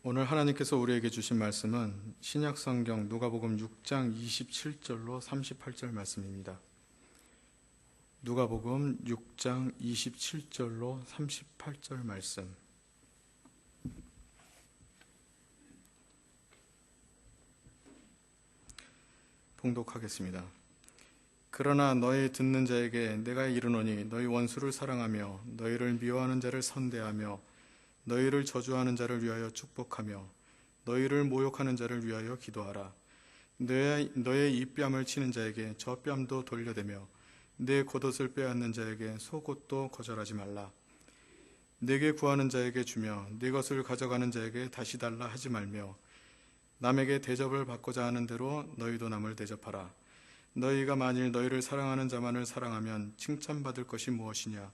오늘 하나님께서 우리에게 주신 말씀은 신약성경 누가복음 6장 27절로 38절 말씀입니다. 누가복음 6장 27절로 38절 말씀. 봉독하겠습니다. 그러나 너희 듣는 자에게 내가 이르노니 너희 원수를 사랑하며 너희를 미워하는 자를 선대하며 너희를 저주하는 자를 위하여 축복하며 너희를 모욕하는 자를 위하여 기도하라. 너의 입뺨을 치는 자에게 저 뺨도 돌려대며 내 겉옷을 빼앗는 자에게 속옷도 거절하지 말라. 내게 구하는 자에게 주며 네 것을 가져가는 자에게 다시 달라 하지 말며 남에게 대접을 받고자 하는 대로 너희도 남을 대접하라. 너희가 만일 너희를 사랑하는 자만을 사랑하면 칭찬받을 것이 무엇이냐.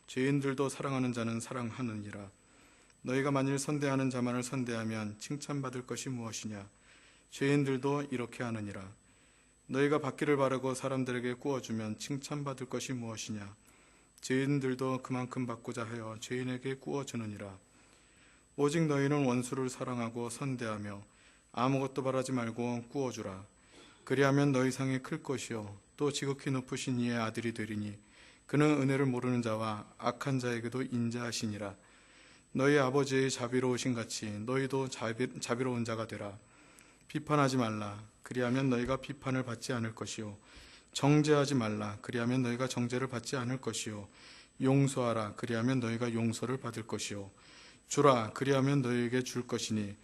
죄인들도 사랑하는 자는 사랑하느니라. 너희가 만일 선대하는 자만을 선대하면 칭찬받을 것이 무엇이냐. 죄인들도 이렇게 하느니라. 너희가 받기를 바라고 사람들에게 꾸어주면 칭찬받을 것이 무엇이냐. 죄인들도 그만큼 받고자 하여 죄인에게 꾸어주느니라. 오직 너희는 원수를 사랑하고 선대하며 아무것도 바라지 말고 꾸어주라. 그리하면 너희 상이 클 것이요 또 지극히 높으신 이의 아들이 되리니 그는 은혜를 모르는 자와 악한 자에게도 인자하시니라. 너희 아버지의 자비로우신 같이 너희도 자비로운 자가 되라. 비판하지 말라. 그리하면 너희가 비판을 받지 않을 것이요 정죄하지 말라. 그리하면 너희가 정죄를 받지 않을 것이요 용서하라. 그리하면 너희가 용서를 받을 것이요 주라. 그리하면 너희에게 줄 것이니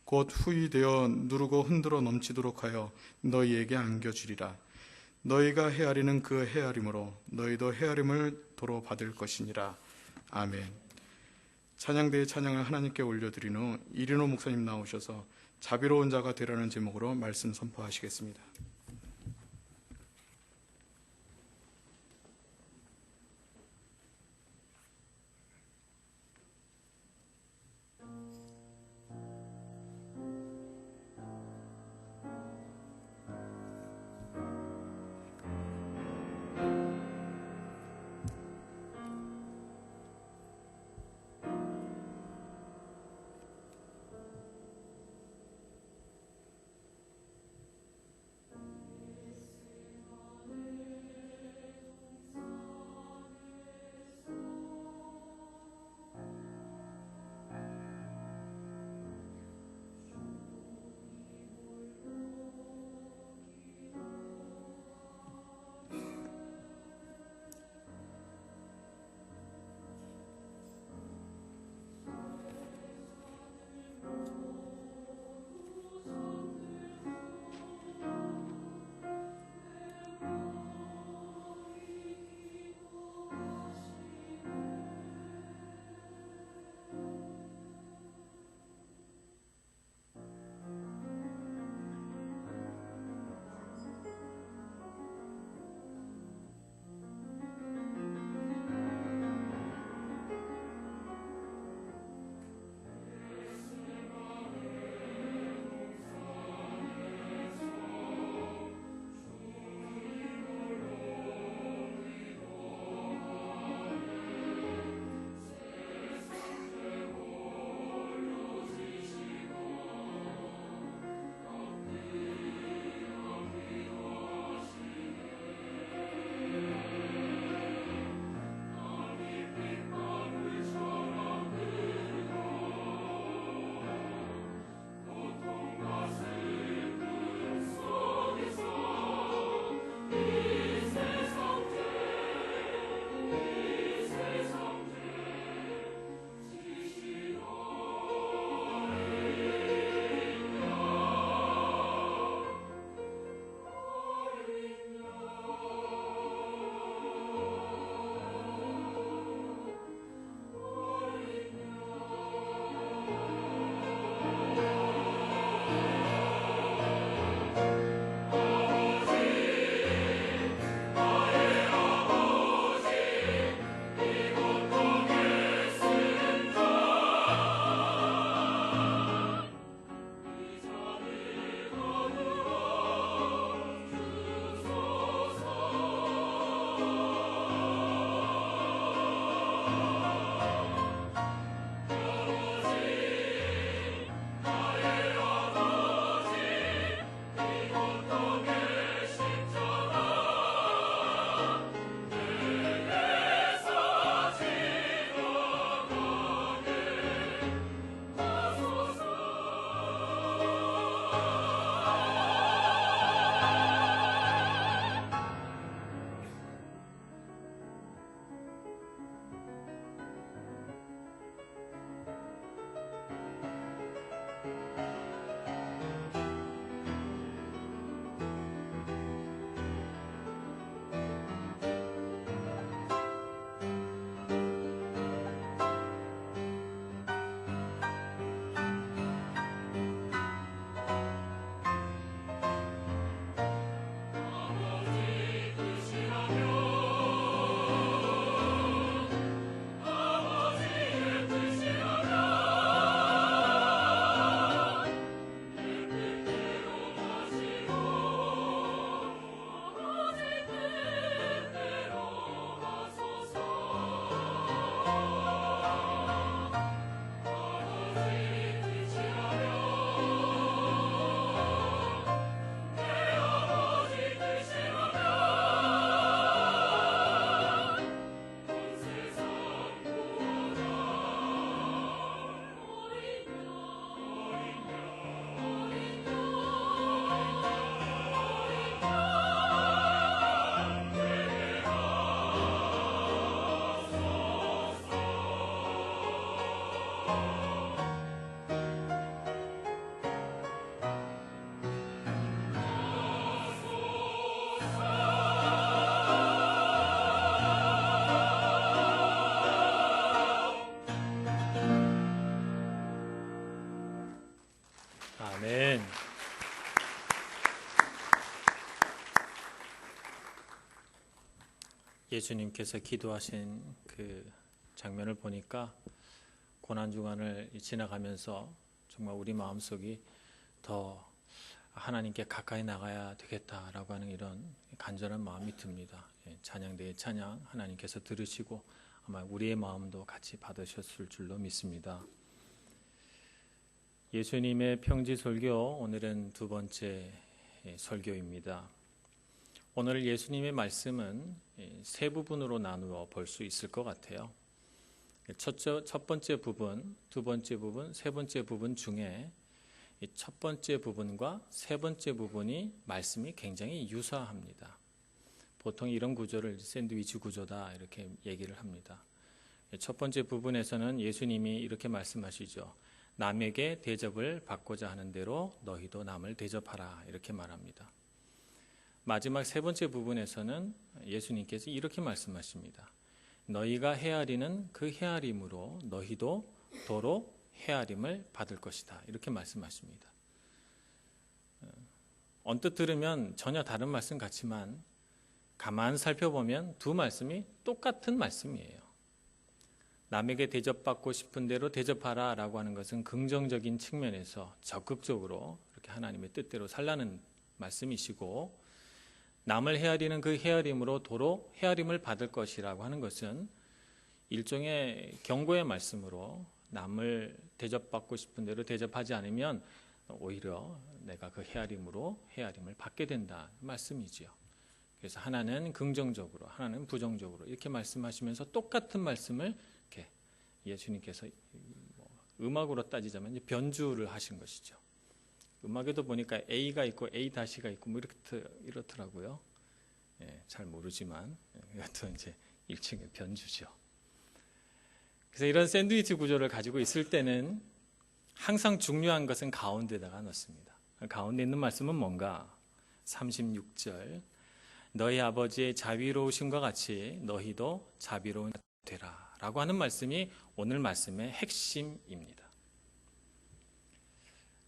곧 후히 되어 누르고 흔들어 넘치도록 하여 너희에게 안겨주리라. 너희가 헤아리는 그 헤아림으로 너희도 헤아림을 도로 받을 것이니라. 아멘. 찬양대의 찬양을 하나님께 올려드린 후 이린호 목사님 나오셔서 자비로운 자가 되라는 제목으로 말씀 선포하시겠습니다. 아멘. 예수님께서 기도하신 그 장면을 보니까 고난주간을 지나가면서 정말 우리 마음속이 더 하나님께 가까이 나가야 되겠다라고 하는 이런 간절한 마음이 듭니다. 찬양대의 찬양 하나님께서 들으시고 아마 우리의 마음도 같이 받으셨을 줄로 믿습니다. 예수님의 평지설교, 오늘은 두 번째 설교입니다. 오늘 예수님의 말씀은 세 부분으로 나누어 볼 수 있을 것 같아요. 첫 번째 부분, 두 번째 부분, 세 번째 부분 중에 첫 번째 부분과 세 번째 부분이 말씀이 굉장히 유사합니다. 보통 이런 구조를 샌드위치 구조다 이렇게 얘기를 합니다. 첫 번째 부분에서는 예수님이 이렇게 말씀하시죠. 남에게 대접을 받고자 하는 대로 너희도 남을 대접하라 이렇게 말합니다. 마지막 세 번째 부분에서는 예수님께서 이렇게 말씀하십니다. 너희가 헤아리는 그 헤아림으로 너희도 도로 헤아림을 받을 것이다 이렇게 말씀하십니다. 언뜻 들으면 전혀 다른 말씀 같지만 가만 살펴보면 두 말씀이 똑같은 말씀이에요. 남에게 대접받고 싶은 대로 대접하라 라고 하는 것은 긍정적인 측면에서 적극적으로 이렇게 하나님의 뜻대로 살라는 말씀이시고, 남을 헤아리는 그 헤아림으로 도로 헤아림을 받을 것이라고 하는 것은 일종의 경고의 말씀으로 남을 대접받고 싶은 대로 대접하지 않으면 오히려 내가 그 헤아림으로 헤아림을 받게 된다 말씀이지요. 그래서 하나는 긍정적으로 하나는 부정적으로 이렇게 말씀하시면서 똑같은 말씀을 이렇게 예수님께서 음악으로 따지자면 변주를 하신 것이죠. 음악에도 보니까 A가 있고 A-가 있고 뭐 이렇더라고요. 잘 모르지만 여튼 이제 일종의 변주죠. 그래서 이런 샌드위치 구조를 가지고 있을 때는 항상 중요한 것은 가운데다가 넣습니다. 가운데 있는 말씀은 뭔가? 36절 너희 아버지의 자비로우심과 같이 너희도 자비로운 되라 라고 하는 말씀이 오늘 말씀의 핵심입니다.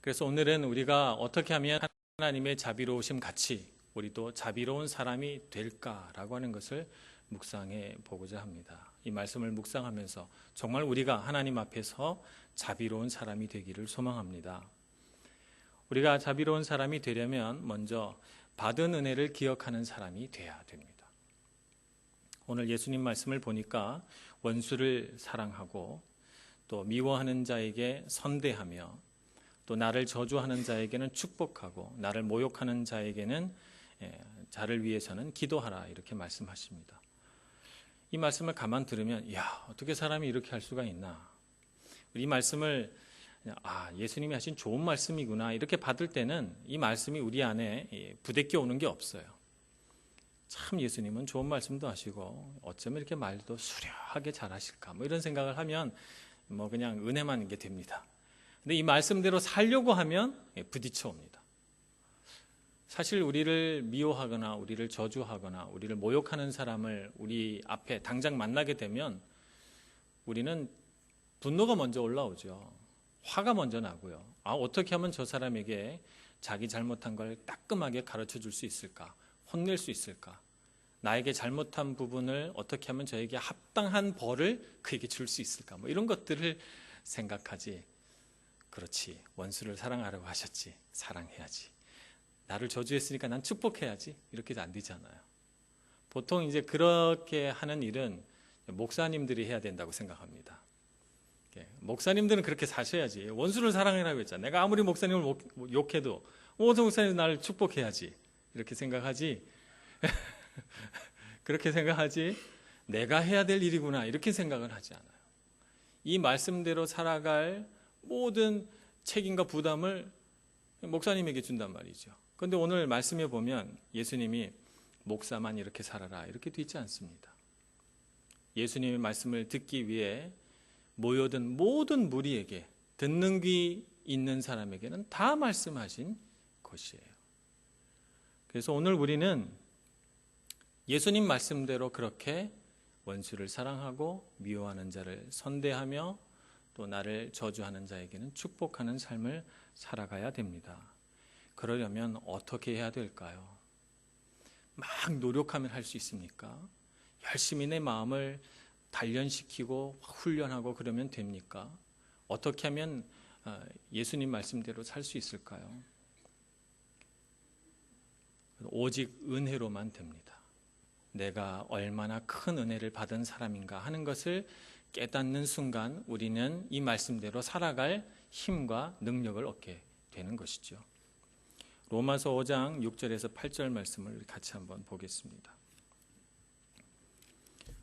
그래서 오늘은 우리가 어떻게 하면 하나님의 자비로우심 같이 우리도 자비로운 사람이 될까라고 하는 것을 묵상해 보고자 합니다. 이 말씀을 묵상하면서 정말 우리가 하나님 앞에서 자비로운 사람이 되기를 소망합니다. 우리가 자비로운 사람이 되려면 먼저 받은 은혜를 기억하는 사람이 돼야 됩니다. 오늘 예수님 말씀을 보니까 원수를 사랑하고 또 미워하는 자에게 선대하며 또 나를 저주하는 자에게는 축복하고 나를 모욕하는 자에게는 자를 위해서는 기도하라 이렇게 말씀하십니다. 이 말씀을 가만 들으면 어떻게 사람이 이렇게 할 수가 있나? 이 말씀을 예수님이 하신 좋은 말씀이구나 이렇게 받을 때는 이 말씀이 우리 안에 부대껴 오는 게 없어요. 참 예수님은 좋은 말씀도 하시고 어쩌면 이렇게 말도 수려하게 잘하실까 뭐 이런 생각을 하면 그냥 은혜만 게 됩니다. 근데 이 말씀대로 살려고 하면 부딪혀 옵니다. 사실 우리를 미워하거나 우리를 저주하거나 우리를 모욕하는 사람을 우리 앞에 당장 만나게 되면 우리는 분노가 먼저 올라오죠. 화가 먼저 나고요. 어떻게 하면 저 사람에게 자기 잘못한 걸 따끔하게 가르쳐 줄 수 있을까? 혼낼 수 있을까? 나에게 잘못한 부분을 어떻게 하면 저에게 합당한 벌을 그에게 줄 수 있을까? 뭐 이런 것들을 생각하지. 그렇지. 원수를 사랑하라고 하셨지. 사랑해야지. 나를 저주했으니까 난 축복해야지. 이렇게 안 되잖아요. 보통 이제 그렇게 하는 일은 목사님들이 해야 된다고 생각합니다. 목사님들은 그렇게 사셔야지. 원수를 사랑해라고 했잖아. 내가 아무리 목사님을 욕해도 모든 목사님 나를 축복해야지. 이렇게 생각하지. 그렇게 생각하지. 내가 해야 될 일이구나. 이렇게 생각을 하지 않아요. 이 말씀대로 살아갈 모든 책임과 부담을 목사님에게 준단 말이죠. 그런데 오늘 말씀에 보면 예수님이 목사만 이렇게 살아라 이렇게 돼 있지 않습니다. 예수님의 말씀을 듣기 위해 모여든 모든 무리에게 듣는 귀 있는 사람에게는 다 말씀하신 것이에요. 그래서 오늘 우리는 예수님 말씀대로 그렇게 원수를 사랑하고 미워하는 자를 선대하며 또 나를 저주하는 자에게는 축복하는 삶을 살아가야 됩니다. 그러려면 어떻게 해야 될까요? 막 노력하면 할 수 있습니까? 열심히 내 마음을 단련시키고 훈련하고 그러면 됩니까? 어떻게 하면 예수님 말씀대로 살 수 있을까요? 오직 은혜로만 됩니다. 내가 얼마나 큰 은혜를 받은 사람인가 하는 것을 깨닫는 순간 우리는 이 말씀대로 살아갈 힘과 능력을 얻게 되는 것이죠. 로마서 5장 6절에서 8절 말씀을 같이 한번 보겠습니다.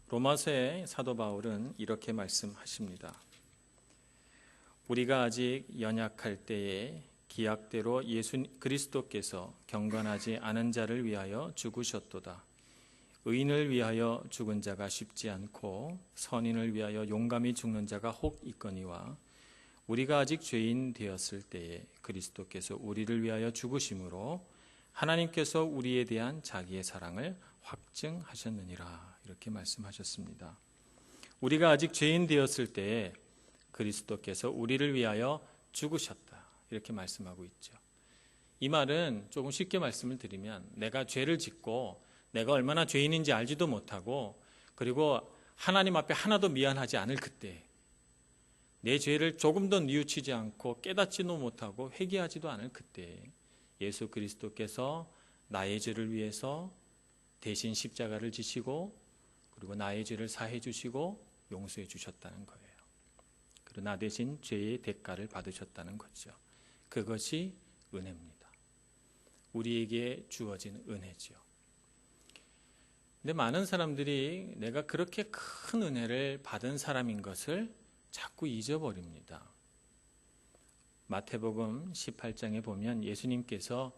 로마서의 사도 바울은 이렇게 말씀하십니다. 우리가 아직 연약할 때에 기약대로 예수 그리스도께서 경건하지 않은 자를 위하여 죽으셨도다. 의인을 위하여 죽은 자가 쉽지 않고 선인을 위하여 용감히 죽는 자가 혹 있거니와 우리가 아직 죄인 되었을 때에 그리스도께서 우리를 위하여 죽으심으로 하나님께서 우리에 대한 자기의 사랑을 확증하셨느니라. 이렇게 말씀하셨습니다. 우리가 아직 죄인 되었을 때에 그리스도께서 우리를 위하여 죽으셨다. 이렇게 말씀하고 있죠. 이 말은 조금 쉽게 말씀을 드리면 내가 죄를 짓고 내가 얼마나 죄인인지 알지도 못하고 그리고 하나님 앞에 하나도 미안하지 않을 그때 내 죄를 조금도 뉘우치지 않고 깨닫지도 못하고 회개하지도 않을 그때 예수 그리스도께서 나의 죄를 위해서 대신 십자가를 지시고 그리고 나의 죄를 사해 주시고 용서해 주셨다는 거예요. 그리고 나 대신 죄의 대가를 받으셨다는 거죠. 그것이 은혜입니다. 우리에게 주어진 은혜지요. 근데 많은 사람들이 내가 그렇게 큰 은혜를 받은 사람인 것을 자꾸 잊어버립니다. 마태복음 18장에 보면 예수님께서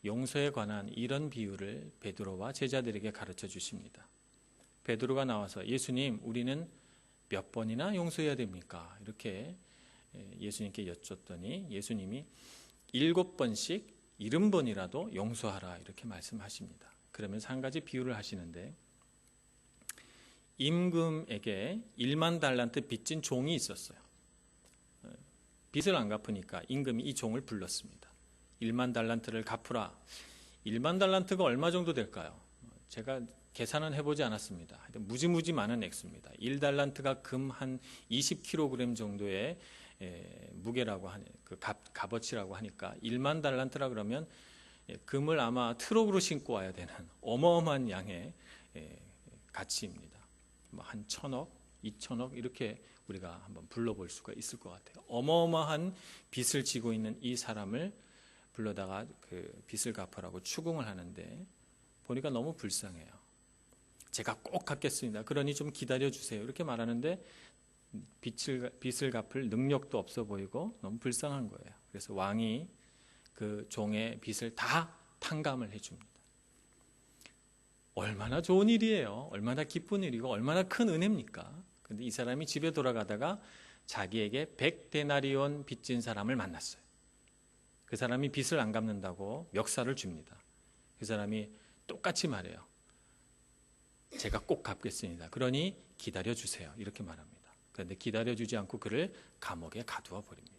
용서에 관한 이런 비유를 베드로와 제자들에게 가르쳐 주십니다. 베드로가 나와서 예수님, 우리는 몇 번이나 용서해야 됩니까? 이렇게 예수님께 여쭙더니 예수님이 7번씩 70번이라도 용서하라 이렇게 말씀하십니다. 그러면서 한 가지 비유를 하시는데 임금에게 1만 달란트 빚진 종이 있었어요. 빚을 안 갚으니까 임금이 이 종을 불렀습니다. 1만 달란트를 갚으라. 1만 달란트가 얼마 정도 될까요? 제가 계산은 해보지 않았습니다. 무지무지 많은 액수입니다. 1달란트가 금 한 20kg 정도의 무게라고 하니 그 값어치라고 하니까 1만 달란트라 그러면 금을 아마 트럭으로 싣고 와야 되는 어마어마한 양의 가치입니다. 한 1,000억, 2,000억 이렇게 우리가 한번 불러볼 수가 있을 것 같아요. 어마어마한 빚을 지고 있는 이 사람을 불러다가 그 빚을 갚으라고 추궁을 하는데 보니까 너무 불쌍해요. 제가 꼭 갚겠습니다. 그러니 좀 기다려 주세요. 이렇게 말하는데 빚을 갚을 능력도 없어 보이고 너무 불쌍한 거예요. 그래서 왕이 그 종의 빚을 다 탕감을 해줍니다. 얼마나 좋은 일이에요. 얼마나 기쁜 일이고 얼마나 큰 은혜입니까? 그런데 이 사람이 집에 돌아가다가 자기에게 100데나리온 빚진 사람을 만났어요. 그 사람이 빚을 안 갚는다고 멱살을 줍니다. 그 사람이 똑같이 말해요. 제가 꼭 갚겠습니다. 그러니 기다려주세요. 이렇게 말합니다. 그런데 기다려주지 않고 그를 감옥에 가두어 버립니다.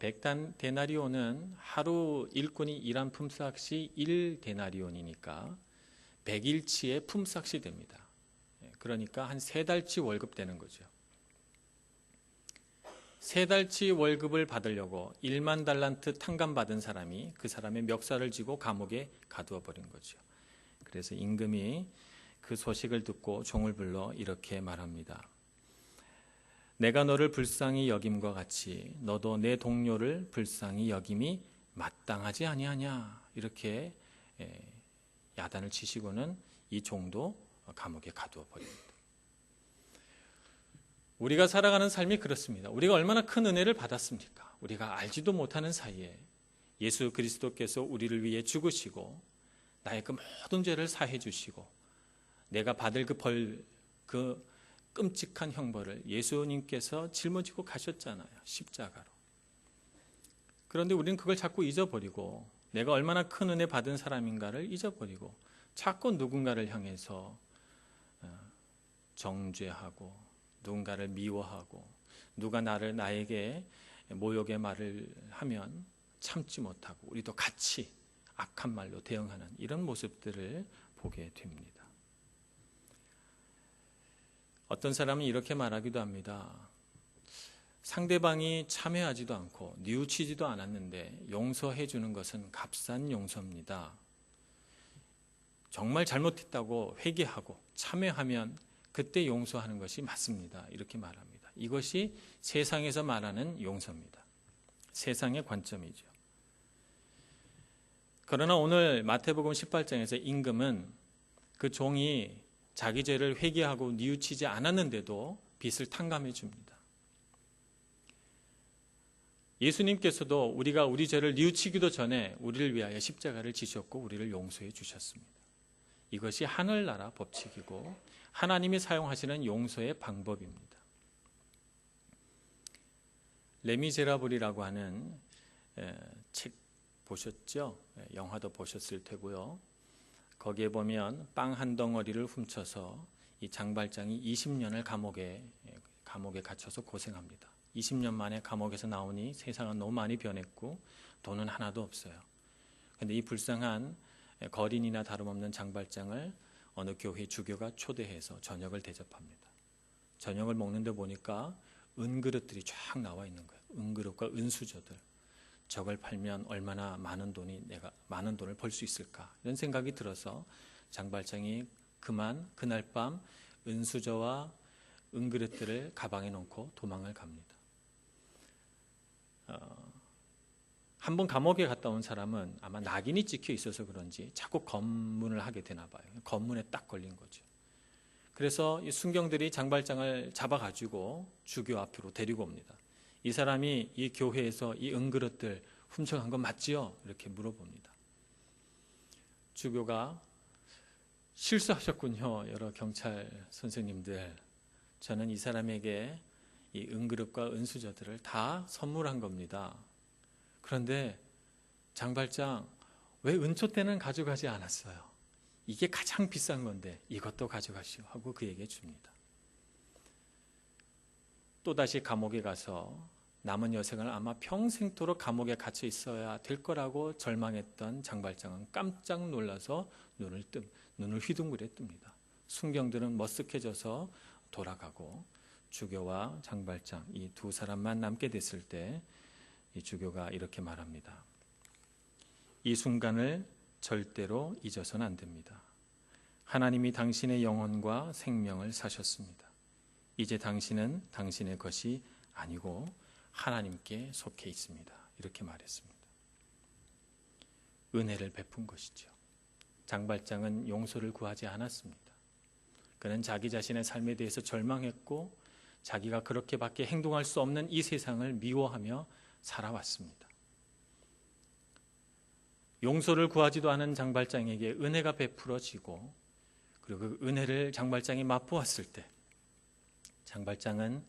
100데나리온은 하루 일꾼이 일한 품삯이 1데나리온이니까 100일치의 품삯이 됩니다. 그러니까 한 3달치 월급 되는 거죠. 3달치 월급을 받으려고 1만 달란트 탕감받은 사람이 그 사람의 멱살을 쥐고 감옥에 가두어 버린 거죠. 그래서 임금이 그 소식을 듣고 종을 불러 이렇게 말합니다. 내가 너를 불쌍히 여김과 같이 너도 내 동료를 불쌍히 여김이 마땅하지 아니하냐. 이렇게 야단을 치시고는 이 종도 감옥에 가두어 버립니다. 우리가 살아가는 삶이 그렇습니다. 우리가 얼마나 큰 은혜를 받았습니까? 우리가 알지도 못하는 사이에 예수 그리스도께서 우리를 위해 죽으시고 나의 그 모든 죄를 사해 주시고 내가 받을 그 끔찍한 형벌을 예수님께서 짊어지고 가셨잖아요. 십자가로. 그런데 우리는 그걸 자꾸 잊어버리고 내가 얼마나 큰 은혜 받은 사람인가를 잊어버리고 자꾸 누군가를 향해서 정죄하고 누군가를 미워하고 누가 나에게 모욕의 말을 하면 참지 못하고 우리도 같이 악한 말로 대응하는 이런 모습들을 보게 됩니다. 어떤 사람은 이렇게 말하기도 합니다. 상대방이 참여하지도 않고 뉘우치지도 않았는데 용서해 주는 것은 값싼 용서입니다. 정말 잘못했다고 회개하고 참여하면 그때 용서하는 것이 맞습니다. 이렇게 말합니다. 이것이 세상에서 말하는 용서입니다. 세상의 관점이죠. 그러나 오늘 마태복음 18장에서 임금은 그 종이 자기 죄를 회개하고 뉘우치지 않았는데도 빚을 탕감해 줍니다. 예수님께서도 우리가 우리 죄를 뉘우치기도 전에 우리를 위하여 십자가를 지셨고 우리를 용서해 주셨습니다. 이것이 하늘나라 법칙이고 하나님이 사용하시는 용서의 방법입니다. 레미제라블이라고 하는 책 보셨죠? 영화도 보셨을 테고요. 거기에 보면 빵 한 덩어리를 훔쳐서 이 장발장이 20년을 감옥에 갇혀서 고생합니다. 20년 만에 감옥에서 나오니 세상은 너무 많이 변했고 돈은 하나도 없어요. 그런데 이 불쌍한 거린이나 다름없는 장발장을 어느 교회 주교가 초대해서 저녁을 대접합니다. 저녁을 먹는데 보니까 은그릇들이 쫙 나와 있는 거예요. 은그릇과 은수저들. 저걸 팔면 얼마나 내가 많은 돈을 벌 수 있을까 이런 생각이 들어서 장발장이 그날 밤 은수저와 은그릇들을 가방에 넣고 도망을 갑니다. 한번 감옥에 갔다 온 사람은 아마 낙인이 찍혀 있어서 그런지 자꾸 검문을 하게 되나 봐요. 검문에 딱 걸린 거죠. 그래서 이 순경들이 장발장을 잡아가지고 주교 앞으로 데리고 옵니다. 이 사람이 이 교회에서 이 은그릇들 훔쳐간 건 맞지요? 이렇게 물어봅니다. 주교가 실수하셨군요. 여러 경찰 선생님들. 저는 이 사람에게 이 은그릇과 은수저들을 다 선물한 겁니다. 그런데 장발장 왜 은초대는 가져가지 않았어요? 이게 가장 비싼 건데 이것도 가져가시오 하고 그에게 줍니다. 또다시 감옥에 가서 남은 여생을 아마 평생토록 감옥에 갇혀 있어야 될 거라고 절망했던 장발장은 깜짝 놀라서 눈을 휘둥그레 뜹니다. 순경들은 머쓱해져서 돌아가고 주교와 장발장 이 두 사람만 남게 됐을 때 이 주교가 이렇게 말합니다. 이 순간을 절대로 잊어서는 안 됩니다. 하나님이 당신의 영혼과 생명을 사셨습니다. 이제 당신은 당신의 것이 아니고 하나님께 속해 있습니다. 이렇게 말했습니다. 은혜를 베푼 것이죠. 장발장은 용서를 구하지 않았습니다. 그는 자기 자신의 삶에 대해서 절망했고 자기가 그렇게밖에 행동할 수 없는 이 세상을 미워하며 살아왔습니다. 용서를 구하지도 않은 장발장에게 은혜가 베풀어지고 그리고 그 은혜를 장발장이 맛보았을 때 장발장은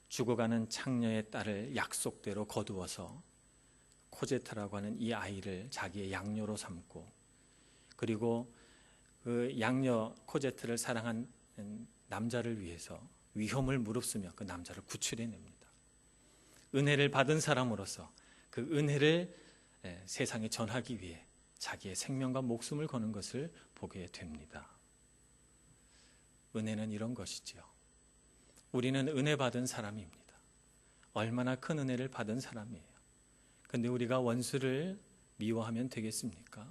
죽어가는 창녀의 딸을 약속대로 거두어서 코제타라고 하는 이 아이를 자기의 양녀로 삼고 그리고 그 양녀 코제트를 사랑한 남자를 위해서 위험을 무릅쓰며 그 남자를 구출해냅니다. 은혜를 받은 사람으로서 그 은혜를 세상에 전하기 위해 자기의 생명과 목숨을 거는 것을 보게 됩니다. 은혜는 이런 것이지요. 우리는 은혜 받은 사람입니다. 얼마나 큰 은혜를 받은 사람이에요. 그런데 우리가 원수를 미워하면 되겠습니까?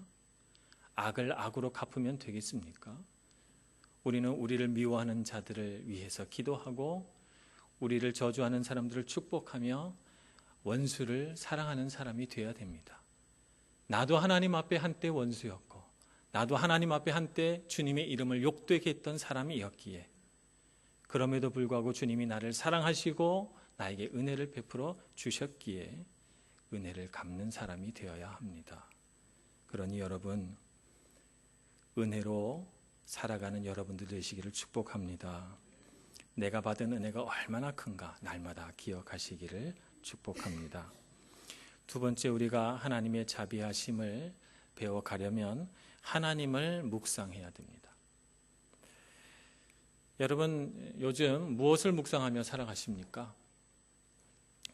악을 악으로 갚으면 되겠습니까? 우리는 우리를 미워하는 자들을 위해서 기도하고 우리를 저주하는 사람들을 축복하며 원수를 사랑하는 사람이 되어야 됩니다. 나도 하나님 앞에 한때 원수였고 나도 하나님 앞에 한때 주님의 이름을 욕되게 했던 사람이었기에 그럼에도 불구하고 주님이 나를 사랑하시고 나에게 은혜를 베풀어 주셨기에 은혜를 갚는 사람이 되어야 합니다. 그러니 여러분 은혜로 살아가는 여러분들 되시기를 축복합니다. 내가 받은 은혜가 얼마나 큰가 날마다 기억하시기를 축복합니다. 두 번째 우리가 하나님의 자비하심을 배워가려면 하나님을 묵상해야 됩니다. 여러분 요즘 무엇을 묵상하며 살아가십니까?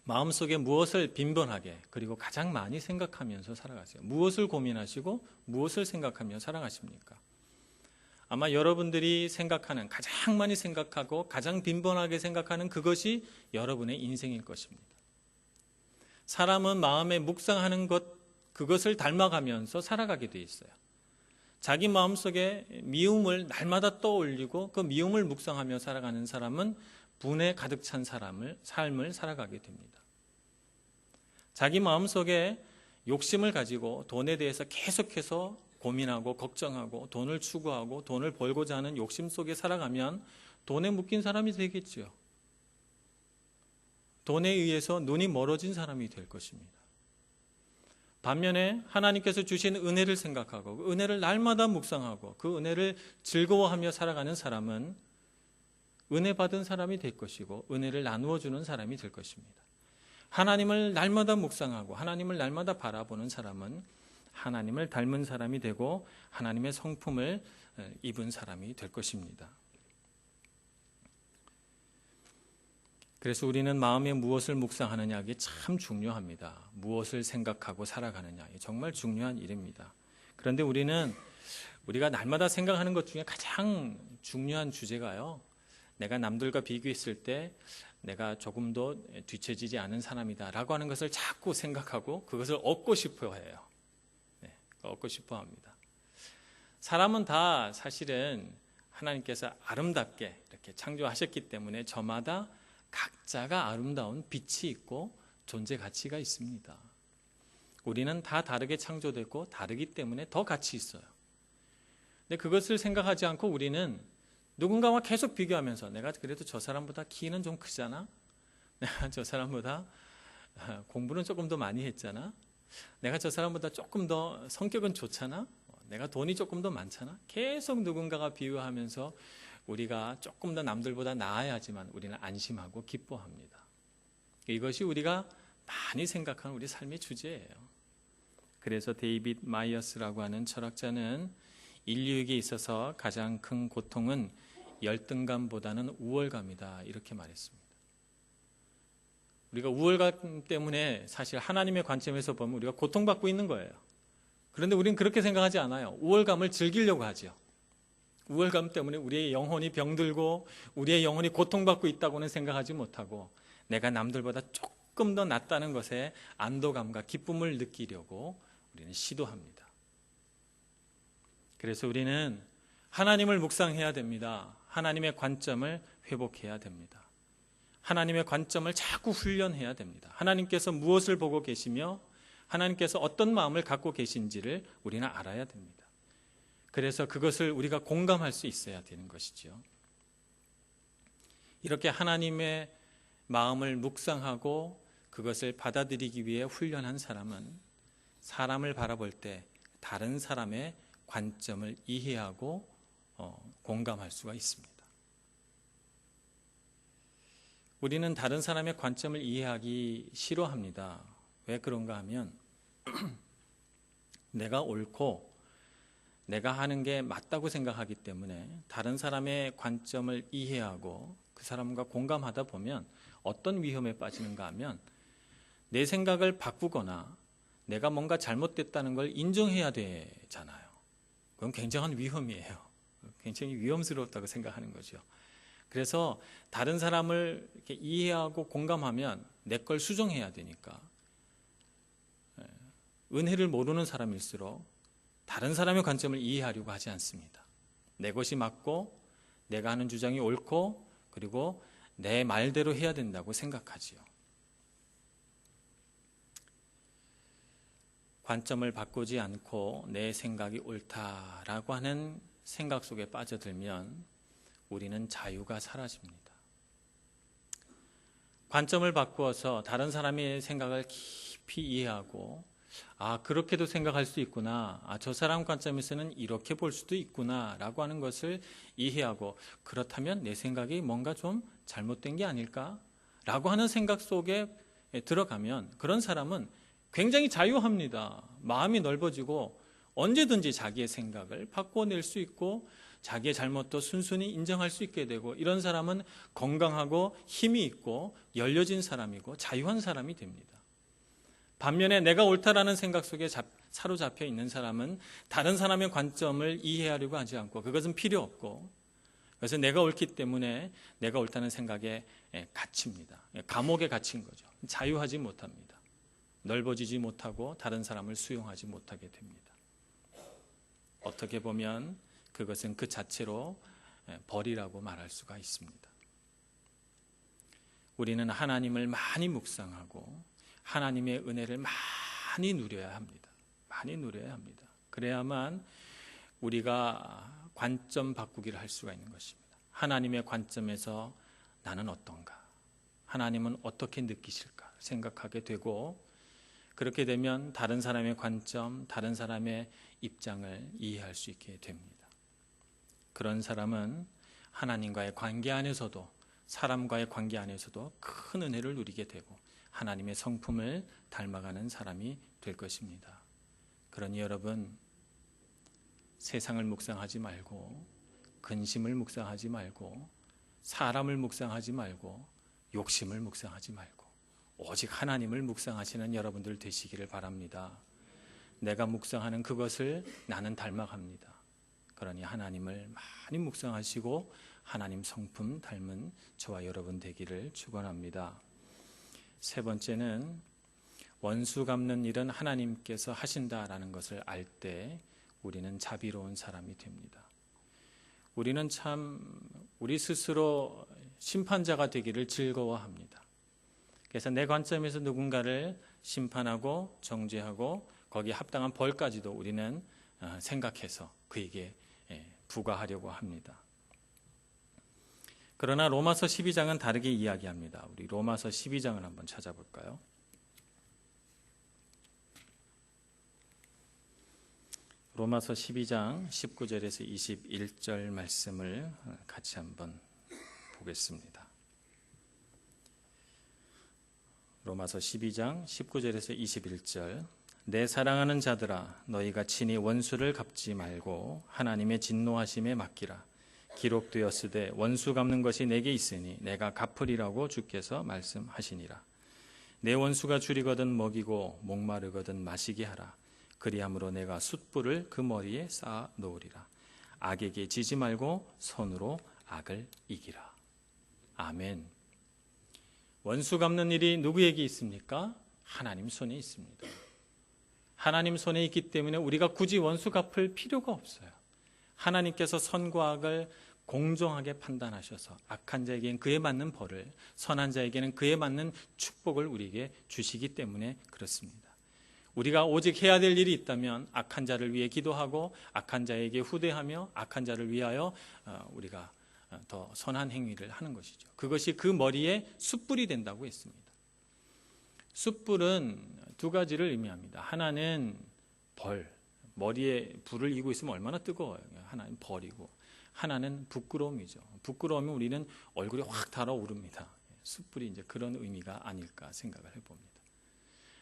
마음속에 무엇을 빈번하게 그리고 가장 많이 생각하면서 살아가세요? 무엇을 고민하시고 무엇을 생각하며 살아가십니까? 아마 여러분들이 생각하는, 가장 많이 생각하고 가장 빈번하게 생각하는 그것이 여러분의 인생일 것입니다. 사람은 마음에 묵상하는 것, 그것을 닮아가면서 살아가게 돼 있어요. 자기 마음속에 미움을 날마다 떠올리고 그 미움을 묵상하며 살아가는 사람은 분에 가득 찬 삶을 살아가게 됩니다. 자기 마음속에 욕심을 가지고 돈에 대해서 계속해서 고민하고 걱정하고 돈을 추구하고 돈을 벌고자 하는 욕심 속에 살아가면 돈에 묶인 사람이 되겠죠. 돈에 의해서 눈이 멀어진 사람이 될 것입니다. 반면에 하나님께서 주신 은혜를 생각하고 그 은혜를 날마다 묵상하고 그 은혜를 즐거워하며 살아가는 사람은 은혜 받은 사람이 될 것이고 은혜를 나누어 주는 사람이 될 것입니다. 하나님을 날마다 묵상하고 하나님을 날마다 바라보는 사람은 하나님을 닮은 사람이 되고 하나님의 성품을 입은 사람이 될 것입니다. 그래서 우리는 마음에 무엇을 묵상하느냐, 이게 참 중요합니다. 무엇을 생각하고 살아가느냐, 정말 중요한 일입니다. 그런데 우리가 날마다 생각하는 것 중에 가장 중요한 주제가요, 내가 남들과 비교했을 때 내가 조금 더 뒤처지지 않은 사람이다라고 하는 것을 자꾸 생각하고 그것을 얻고 싶어 해요. 얻고 싶어 합니다. 사람은 다 사실은 하나님께서 아름답게 이렇게 창조하셨기 때문에 저마다 각자가 아름다운 빛이 있고 존재 가치가 있습니다. 우리는 다 다르게 창조됐고 다르기 때문에 더 가치 있어요. 근데 그것을 생각하지 않고 우리는 누군가와 계속 비교하면서 내가 그래도 저 사람보다 키는 좀 크잖아? 내가 저 사람보다 공부는 조금 더 많이 했잖아? 내가 저 사람보다 조금 더 성격은 좋잖아? 내가 돈이 조금 더 많잖아? 계속 누군가가 비교하면서 우리가 조금 더 남들보다 나아야 하지만 우리는 안심하고 기뻐합니다. 이것이 우리가 많이 생각하는 우리 삶의 주제예요. 그래서 데이빗 마이어스라고 하는 철학자는 인류에게 있어서 가장 큰 고통은 열등감보다는 우월감이다, 이렇게 말했습니다. 우리가 우월감 때문에 사실 하나님의 관점에서 보면 우리가 고통받고 있는 거예요. 그런데 우리는 그렇게 생각하지 않아요. 우월감을 즐기려고 하죠. 우월감 때문에 우리의 영혼이 병들고 우리의 영혼이 고통받고 있다고는 생각하지 못하고 내가 남들보다 조금 더 낫다는 것에 안도감과 기쁨을 느끼려고 우리는 시도합니다. 그래서 우리는 하나님을 묵상해야 됩니다. 하나님의 관점을 회복해야 됩니다. 하나님의 관점을 자꾸 훈련해야 됩니다. 하나님께서 무엇을 보고 계시며 하나님께서 어떤 마음을 갖고 계신지를 우리는 알아야 됩니다. 그래서 그것을 우리가 공감할 수 있어야 되는 것이죠. 이렇게 하나님의 마음을 묵상하고 그것을 받아들이기 위해 훈련한 사람은 사람을 바라볼 때 다른 사람의 관점을 이해하고 공감할 수가 있습니다. 우리는 다른 사람의 관점을 이해하기 싫어합니다. 왜 그런가 하면 내가 옳고 내가 하는 게 맞다고 생각하기 때문에 다른 사람의 관점을 이해하고 그 사람과 공감하다 보면 어떤 위험에 빠지는가 하면 내 생각을 바꾸거나 내가 뭔가 잘못됐다는 걸 인정해야 되잖아요. 그건 굉장한 위험이에요. 굉장히 위험스럽다고 생각하는 거죠. 그래서 다른 사람을 이렇게 이해하고 공감하면 내 걸 수정해야 되니까 은혜를 모르는 사람일수록 다른 사람의 관점을 이해하려고 하지 않습니다. 내 것이 맞고 내가 하는 주장이 옳고 그리고 내 말대로 해야 된다고 생각하지요. 관점을 바꾸지 않고 내 생각이 옳다라고 하는 생각 속에 빠져들면 우리는 자유가 사라집니다. 관점을 바꾸어서 다른 사람의 생각을 깊이 이해하고 그렇게도 생각할 수 있구나. 저 사람 관점에서는 이렇게 볼 수도 있구나 라고 하는 것을 이해하고 그렇다면 내 생각이 뭔가 좀 잘못된 게 아닐까? 라고 하는 생각 속에 들어가면 그런 사람은 굉장히 자유합니다. 마음이 넓어지고 언제든지 자기의 생각을 바꿔낼 수 있고 자기의 잘못도 순순히 인정할 수 있게 되고, 이런 사람은 건강하고 힘이 있고 열려진 사람이고 자유한 사람이 됩니다. 반면에 내가 옳다라는 생각 속에 사로잡혀 있는 사람은 다른 사람의 관점을 이해하려고 하지 않고, 그것은 필요 없고, 그래서 내가 옳기 때문에 내가 옳다는 생각에 갇힙니다. 감옥에 갇힌 거죠. 자유하지 못합니다. 넓어지지 못하고 다른 사람을 수용하지 못하게 됩니다. 어떻게 보면 그것은 그 자체로 벌이라고 말할 수가 있습니다. 우리는 하나님을 많이 묵상하고 하나님의 은혜를 많이 누려야 합니다. 많이 누려야 합니다. 그래야만 우리가 관점 바꾸기를 할 수가 있는 것입니다. 하나님의 관점에서 나는 어떤가? 하나님은 어떻게 느끼실까? 생각하게 되고, 그렇게 되면 다른 사람의 관점, 다른 사람의 입장을 이해할 수 있게 됩니다. 그런 사람은 하나님과의 관계 안에서도, 사람과의 관계 안에서도 큰 은혜를 누리게 되고 하나님의 성품을 닮아가는 사람이 될 것입니다. 그러니 여러분, 세상을 묵상하지 말고, 근심을 묵상하지 말고, 사람을 묵상하지 말고, 욕심을 묵상하지 말고, 오직 하나님을 묵상하시는 여러분들 되시기를 바랍니다. 내가 묵상하는 그것을 나는 닮아갑니다. 그러니 하나님을 많이 묵상하시고 하나님 성품 닮은 저와 여러분 되기를 축원합니다. 세 번째는 원수 갚는 일은 하나님께서 하신다라는 것을 알 때 우리는 자비로운 사람이 됩니다. 우리는 참 우리 스스로 심판자가 되기를 즐거워합니다. 그래서 내 관점에서 누군가를 심판하고 정죄하고 거기에 합당한 벌까지도 우리는 생각해서 그에게 부과하려고 합니다. 그러나 로마서 12장은 다르게 이야기합니다. 우리 로마서 12장을 한번 찾아볼까요? 로마서 12장 19절에서 21절 말씀을 같이 한번 보겠습니다. 로마서 12장 19절에서 21절. 내 사랑하는 자들아, 너희가 친히 원수를 갚지 말고 하나님의 진노하심에 맡기라. 기록되었으되 원수 갚는 것이 내게 있으니 내가 갚으리라고 주께서 말씀하시니라. 내 원수가 줄이거든 먹이고 목마르거든 마시게 하라. 그리함으로 내가 숯불을 그 머리에 쌓아 놓으리라. 악에게 지지 말고 손으로 악을 이기라. 아멘. 원수 갚는 일이 누구에게 있습니까? 하나님 손에 있습니다. 하나님 손에 있기 때문에 우리가 굳이 원수 갚을 필요가 없어요. 하나님께서 선과 악을 공정하게 판단하셔서 악한 자에게는 그에 맞는 벌을, 선한 자에게는 그에 맞는 축복을 우리에게 주시기 때문에 그렇습니다. 우리가 오직 해야 될 일이 있다면 악한 자를 위해 기도하고 악한 자에게 후대하며 악한 자를 위하여 우리가 더 선한 행위를 하는 것이죠. 그것이 그 머리에 숯불이 된다고 했습니다. 숯불은 두 가지를 의미합니다. 하나는 벌, 머리에 불을 이고 있으면 얼마나 뜨거워요. 하나는 벌이고, 하나는 부끄러움이죠. 부끄러우면 우리는 얼굴이 확 달아오릅니다. 숯불이 이제 그런 의미가 아닐까 생각을 해봅니다.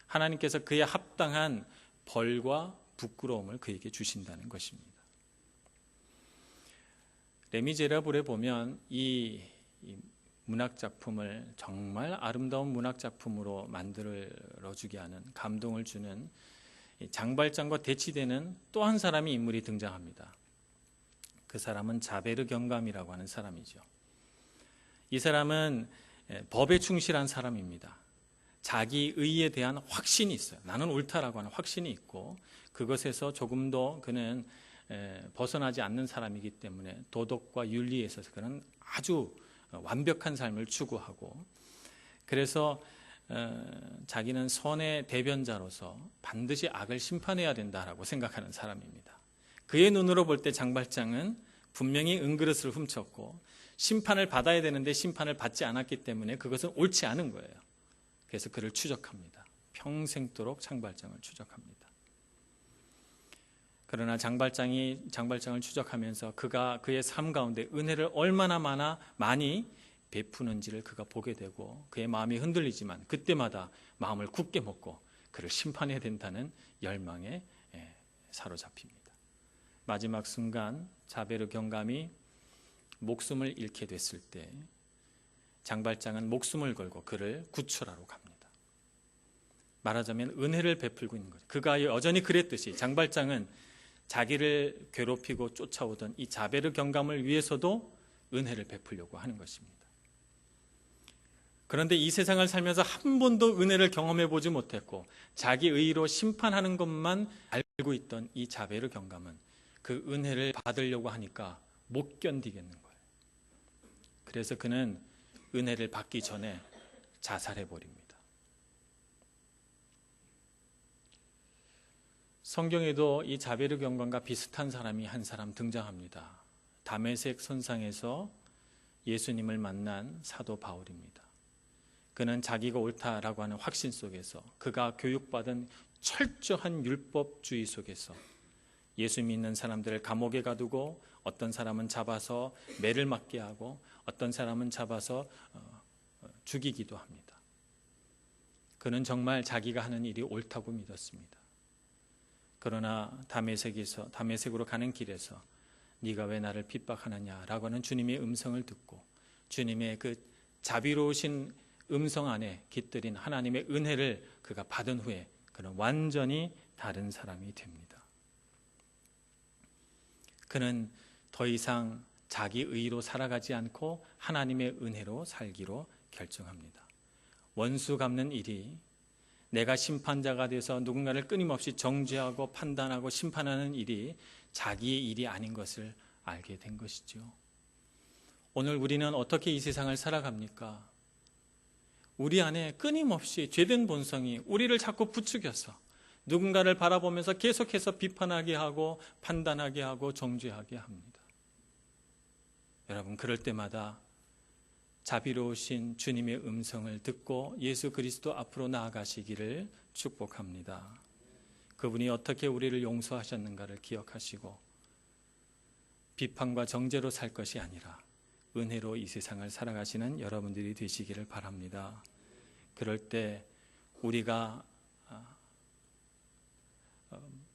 하나님께서 그에 합당한 벌과 부끄러움을 그에게 주신다는 것입니다. 레미제라블에 보면 이 문학작품을 정말 아름다운 문학작품으로 만들어주게 하는, 감동을 주는 장발장과 대치되는 또 한 사람의 인물이 등장합니다. 그 사람은 자베르 경감이라고 하는 사람이죠. 이 사람은 법에 충실한 사람입니다. 자기 의에 대한 확신이 있어요. 나는 옳다라고 하는 확신이 있고, 그것에서 조금도 그는 벗어나지 않는 사람이기 때문에 도덕과 윤리에 있어서 그는 아주 완벽한 삶을 추구하고, 그래서 자기는 선의 대변자로서 반드시 악을 심판해야 된다라고 생각하는 사람입니다. 그의 눈으로 볼 때 장발장은 분명히 은그릇을 훔쳤고 심판을 받아야 되는데 심판을 받지 않았기 때문에 그것은 옳지 않은 거예요. 그래서 그를 추적합니다. 평생도록 장발장을 추적합니다. 그러나 장발장을 추적하면서 그가 그의 삶 가운데 은혜를 얼마나 많이 베푸는지를 그가 보게 되고, 그의 마음이 흔들리지만 그때마다 마음을 굳게 먹고 그를 심판해야 된다는 열망에 사로잡힙니다. 마지막 순간 자베르 경감이 목숨을 잃게 됐을 때 장발장은 목숨을 걸고 그를 구출하러 갑니다. 말하자면 은혜를 베풀고 있는 거죠. 그가 여전히 그랬듯이 장발장은 자기를 괴롭히고 쫓아오던 이 자베르 경감을 위해서도 은혜를 베풀려고 하는 것입니다. 그런데 이 세상을 살면서 한 번도 은혜를 경험해 보지 못했고 자기 의로 심판하는 것만 알고 있던 이 자베르 경감은 그 은혜를 받으려고 하니까 못 견디겠는 거예요. 그래서 그는 은혜를 받기 전에 자살해 버립니다. 성경에도 이 자베르 경감과 비슷한 사람이 한 사람 등장합니다. 다메섹 선상에서 예수님을 만난 사도 바울입니다. 그는 자기가 옳다라고 하는 확신 속에서 그가 교육받은 철저한 율법주의 속에서 예수 믿는 사람들을 감옥에 가두고 어떤 사람은 잡아서 매를 맞게 하고 어떤 사람은 잡아서 죽이기도 합니다. 그는 정말 자기가 하는 일이 옳다고 믿었습니다. 그러나 다메섹으로 가는 길에서 네가 왜 나를 핍박하느냐라고 하는 주님의 음성을 듣고 주님의 그 자비로우신 음성 안에 깃들인 하나님의 은혜를 그가 받은 후에 그는 완전히 다른 사람이 됩니다. 그는 더 이상 자기 의로 살아가지 않고 하나님의 은혜로 살기로 결정합니다. 원수 갚는 일이 내가 심판자가 돼서 누군가를 끊임없이 정죄하고 판단하고 심판하는 일이 자기의 일이 아닌 것을 알게 된 것이죠. 오늘 우리는 어떻게 이 세상을 살아갑니까? 우리 안에 끊임없이 죄된 본성이 우리를 자꾸 부추겨서 누군가를 바라보면서 계속해서 비판하게 하고 판단하게 하고 정죄하게 합니다. 여러분, 그럴 때마다 자비로우신 주님의 음성을 듣고 예수 그리스도 앞으로 나아가시기를 축복합니다. 그분이 어떻게 우리를 용서하셨는가를 기억하시고 비판과 정죄로 살 것이 아니라 은혜로 이 세상을 살아가시는 여러분들이 되시기를 바랍니다. 그럴 때 우리가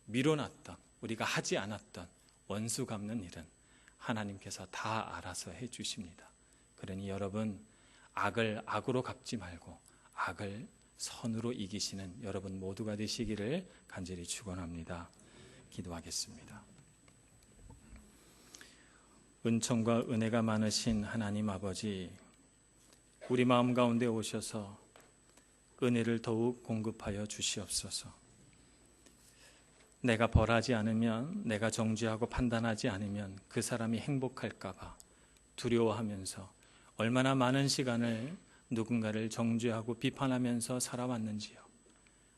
미뤄놨던, 우리가 하지 않았던 원수 갚는 일은 하나님께서 다 알아서 해주십니다. 그러니 여러분, 악을 악으로 갚지 말고 악을 선으로 이기시는 여러분 모두가 되시기를 간절히 축원합니다. 기도하겠습니다. 은총과 은혜가 많으신 하나님 아버지, 우리 마음 가운데 오셔서 은혜를 더욱 공급하여 주시옵소서. 내가 벌하지 않으면, 내가 정죄하고 판단하지 않으면 그 사람이 행복할까 봐 두려워하면서 얼마나 많은 시간을 누군가를 정죄하고 비판하면서 살아왔는지요.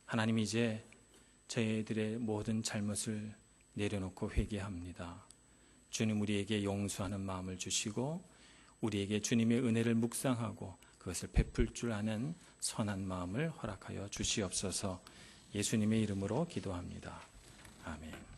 하나님, 이제 저희들의 모든 잘못을 내려놓고 회개합니다. 주님, 우리에게 용서하는 마음을 주시고 우리에게 주님의 은혜를 묵상하고 그것을 베풀 줄 아는 선한 마음을 허락하여 주시옵소서. 예수님의 이름으로 기도합니다. 아멘.